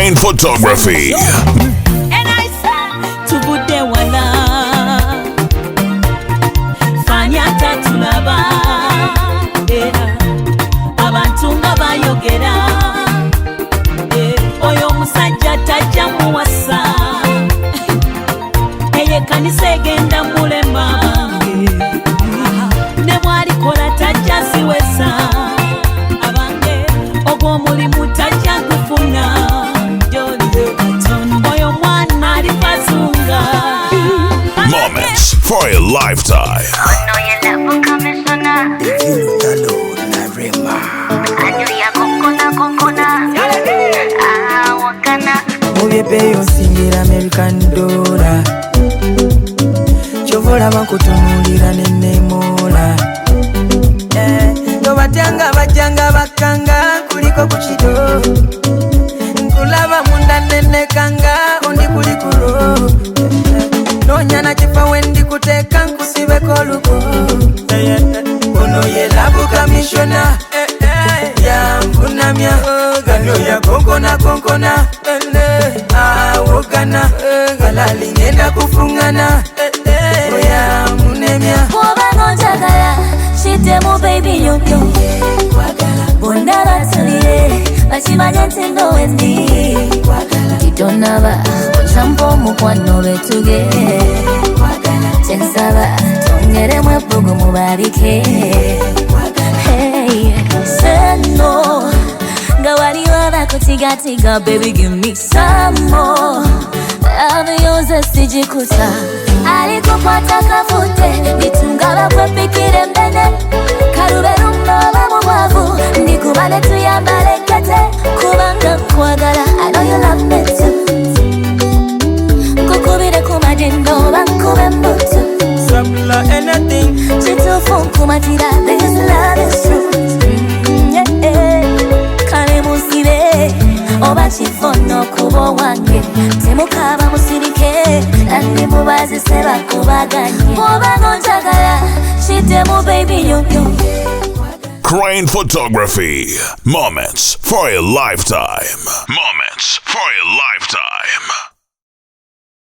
Crane Photography. And I said to Bude Wala Fanyata Tulaba Abantu nga bayogera Oyo musajja tajja muwasa Eye kanisa egenda mulema Ne bw'alikola tajja siwesa Abange ogwo mulimu tajja gufuna Oyo mwana alipazunga Moments for a lifetime. Pay your single American dollar. Chovola bakutunulira nenemola. Tobatanga bajanga bakanga kuliko kuchito. Nkulaba munda nenekanga ondi kulikuro. Nonyana chifa wendi kuteka nkusibe koluko. Ono ye labu kamishona. Ya mkunamia gano ya konkona awogana galali ngenda kufungana oya munemya Obanga njagala shitemu baby yonyo bonna batulire bakimanye nti ndo wendi titonaba okyampa omukwano betuge kyensaba tongeremu ebbugu mubalike Seno nga wali wabakutiga baby give me some more Love yours sijikuta alikukwata kafute nitunga bakwepikire mbene kaluberumba bamubavu ndikubane tuyambale kete kubanga nkwagala I know you love me too kukubire kumadindo bankube mbutu Sabula anything chitufu nkumatira this love is true Kale musire oba chifono kubo wange temukaba musirike nandi mubazi seba kubaganye Obanga njagala shitemu baby yonyo Crane Photography. Moments for a lifetime. Moments for a lifetime.